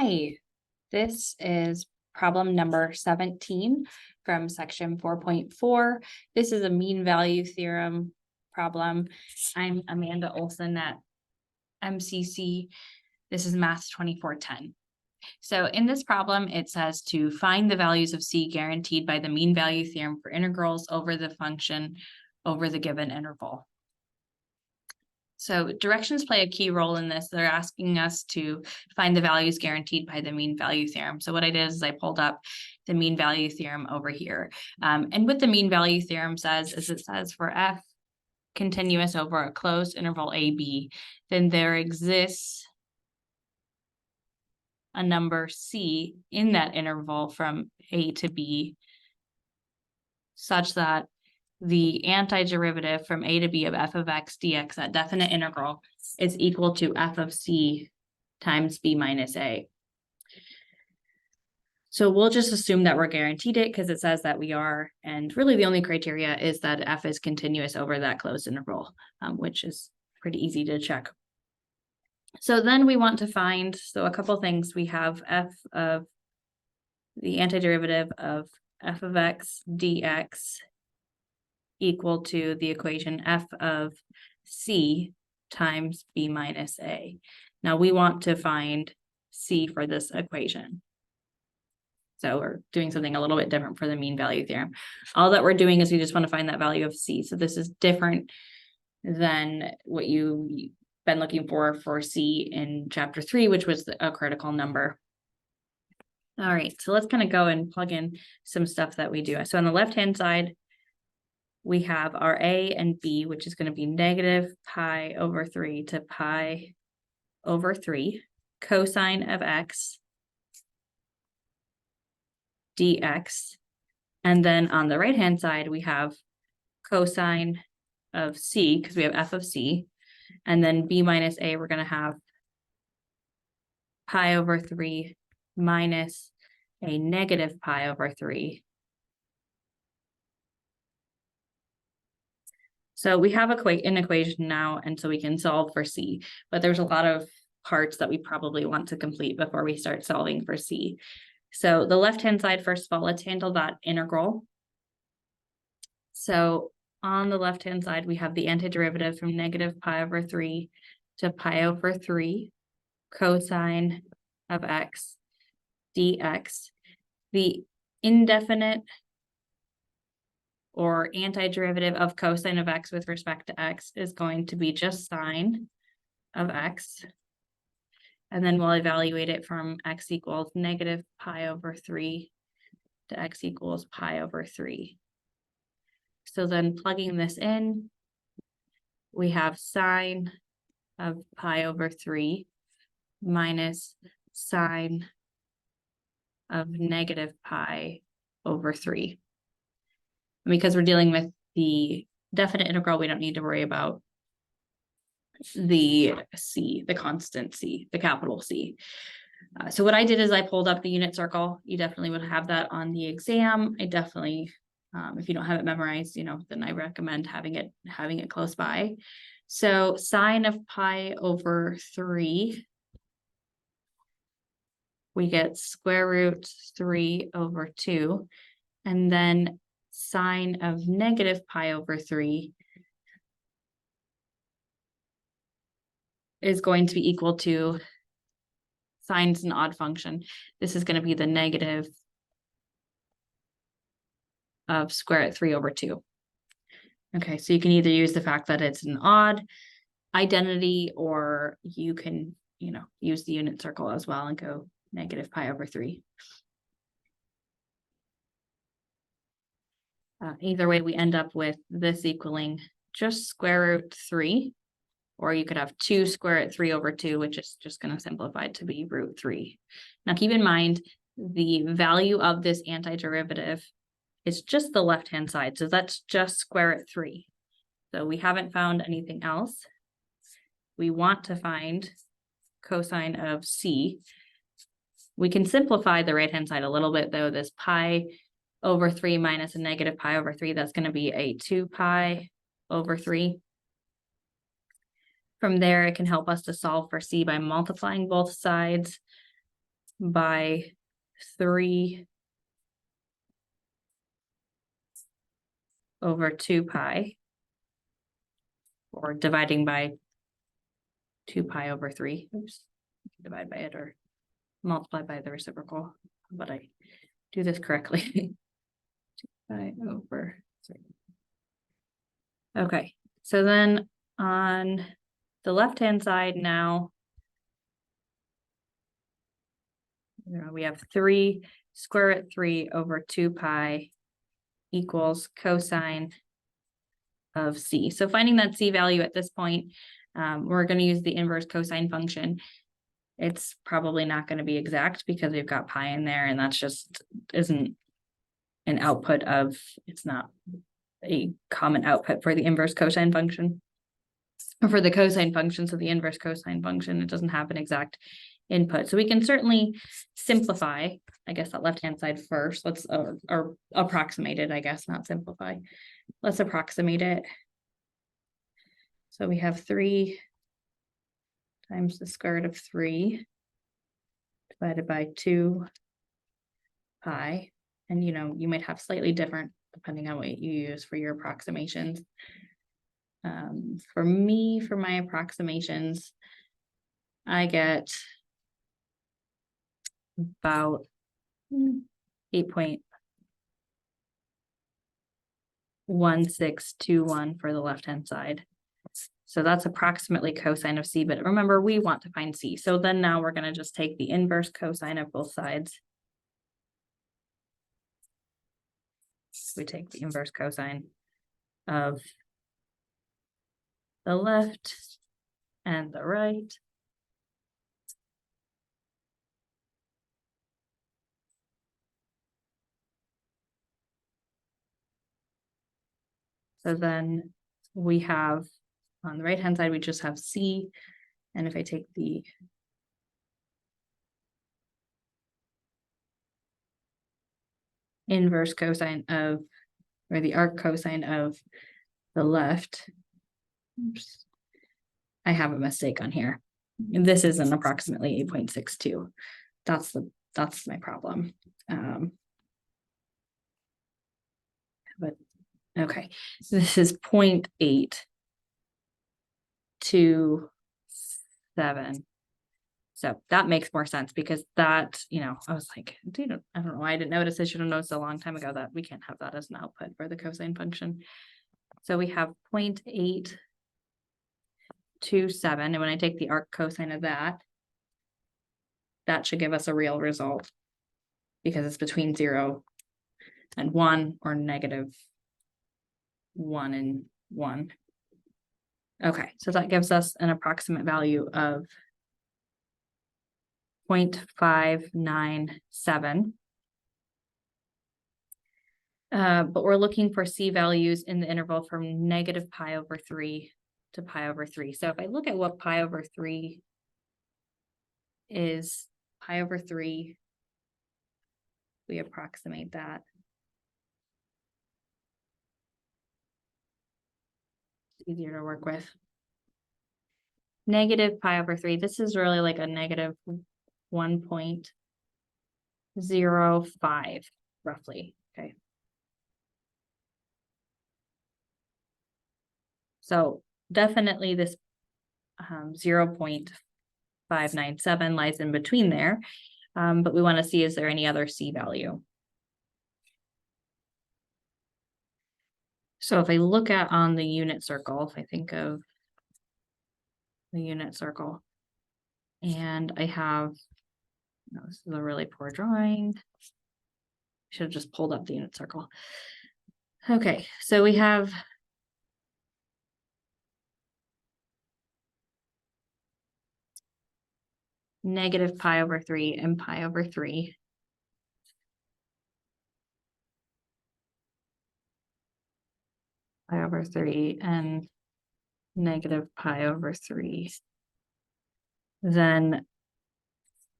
Hi, this is problem number 17 from section 4.4. This is a mean value theorem problem. I'm Amanda Olson at MCC. This is Math 2410. So in this problem, it says to find the values of C guaranteed by the mean value theorem for integrals over the function over the given interval. So directions play a key role in this. They're asking us to find the values guaranteed by the mean value theorem. So what I did is I pulled up the mean value theorem over here. And what the mean value theorem says is it says for f continuous over a closed interval AB, then there exists a number C in that interval from A to B such that the antiderivative from A to B of f of x dx, that definite integral, is equal to f of c times b minus a. So we'll just assume that we're guaranteed it because it says that we are, and really the only criteria is that f is continuous over that closed interval, which is pretty easy to check. So then we want to find, so a couple things. We have f of the antiderivative of f of x dx equal to the equation f of c times b minus a. Now we want to find c for this equation. So we're doing something a little bit different for the mean value theorem. All that we're doing is we just want to find that value of c. So this is different than what you've been looking for c in chapter 3, which was a critical number. All right, so let's kind of go and plug in some stuff that we do. So on the left-hand side, we have our a and b, which is going to be negative pi over 3 to pi over 3 cosine of x dx. And then on the right-hand side, we have cosine of c, because we have f of c. And then b minus a, we're going to have pi over 3 minus a negative pi over 3. So we have an equation now, and so we can solve for c, but there's a lot of parts that we probably want to complete before we start solving for c. So the left-hand side, first of all, let's handle that integral. So on the left-hand side, we have the antiderivative from negative pi over 3 to pi over 3 cosine of x dx. The indefinite or antiderivative of cosine of x with respect to x is going to be just sine of x. And then we'll evaluate it from x equals negative pi over 3 to x equals pi over 3. So then plugging this in, we have sine of pi over 3 minus sine of negative pi over 3. Because we're dealing with the definite integral, we don't need to worry about the c, the constant c, the capital C. So what I did is I pulled up the unit circle. You definitely would have that on the exam. I definitely, if you don't have it memorized, then I recommend having it close by. So sine of pi over 3, we get square root 3 over 2, and then sine of negative pi over 3 is going to be equal to, sine's an odd function. This is going to be the negative of square root 3 over 2. Okay, so you can either use the fact that it's an odd identity, or you can, use the unit circle as well and go negative pi over 3. Either way, we end up with this equaling just square root 3, or you could have 2 square root 3 over 2, which is just going to simplify to be root 3. Now keep in mind, the value of this antiderivative is just the left-hand side, so that's just square root 3. So we haven't found anything else. We want to find cosine of c. We can simplify the right-hand side a little bit, though. This pi over 3 minus a negative pi over 3, that's going to be a 2 pi over 3. From there, it can help us to solve for c by multiplying both sides. by 3 over 2 pi, or dividing by 2 pi over 3. Oops, divide by it or multiply by the reciprocal, but I do this correctly. 2 pi over 3. Okay, so then on the left-hand side now, we have 3 square root 3 over 2 pi equals cosine of c. So finding that c value at this point, we're going to use the inverse cosine function. It's probably not going to be exact because we've got pi in there, and that's just isn't an output of, it's not a common output for the inverse cosine function, or for the cosine function. So the inverse cosine function, it doesn't have an exact input. So we can certainly simplify, I guess, that left-hand side first. Let's or approximate it, I guess, not simplify. Let's approximate it. So we have 3 times the square root of 3 divided by 2 pi. And, you might have slightly different depending on what you use for your approximations. For me, for my approximations, I get about 8.1621 for the left-hand side. So that's approximately cosine of c, but remember, we want to find c. So then now we're going to just take the inverse cosine of both sides. We take the inverse cosine of the left and the right. So then we have, on the right-hand side, we just have c. And if I take the inverse cosine of, or the arc cosine of the left, oops, I have a mistake on here. This is an approximately 8.62. That's my problem. But okay, so this is 0.827. So that makes more sense because that, I was like, dude, I don't know why I didn't notice. I should have noticed a long time ago that we can't have that as an output for the cosine function. So we have 0.827, and when I take the arc cosine of that should give us a real result because it's between 0 and 1, or negative 1 and 1. Okay, so that gives us an approximate value of 0.597. But we're looking for c values in the interval from negative pi over 3 to pi over 3. So if I look at what pi over 3 is, pi over 3, we approximate that. It's easier to work with. Negative pi over 3, this is really like a negative 1.05 roughly. Okay. So definitely this 0.597 lies in between there, but we want to see, is there any other c value? So if I look at on the unit circle, if I think of the unit circle, and I have, this is a really poor drawing. Should have just pulled up the unit circle. Okay, so we have negative pi over 3 and pi over 3. Pi over 3 and negative pi over 3. Then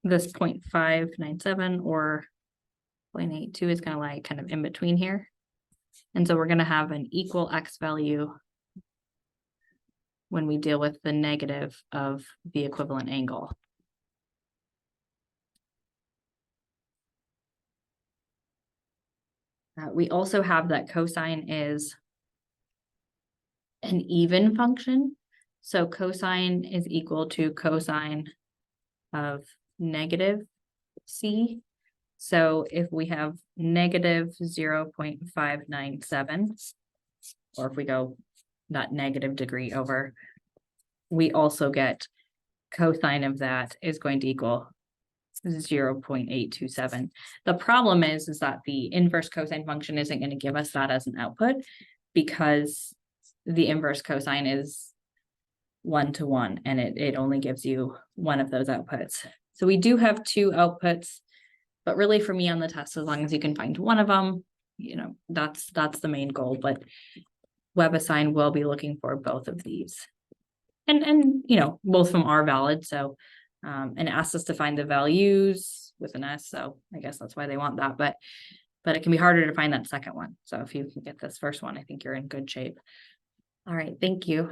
this 0.597 or 0.82 is going to lie kind of in between here. And so we're going to have an equal x value when we deal with the negative of the equivalent angle. We also have that cosine is an even function. So cosine is equal to cosine of negative c. So if we have negative 0.597, or if we go that negative degree over, we also get cosine of that is going to equal 0.827. The problem is that the inverse cosine function isn't going to give us that as an output, because the inverse cosine is 1-to-1, and it only gives you one of those outputs. So we do have two outputs, but really for me on the test, as long as you can find one of them, that's the main goal. But WebAssign will be looking for both of these, and both of them are valid. So and it asks us to find the values with an S, so I guess that's why they want that, but it can be harder to find that second one. So if you can get this first one, I think you're in good shape. All right, thank you.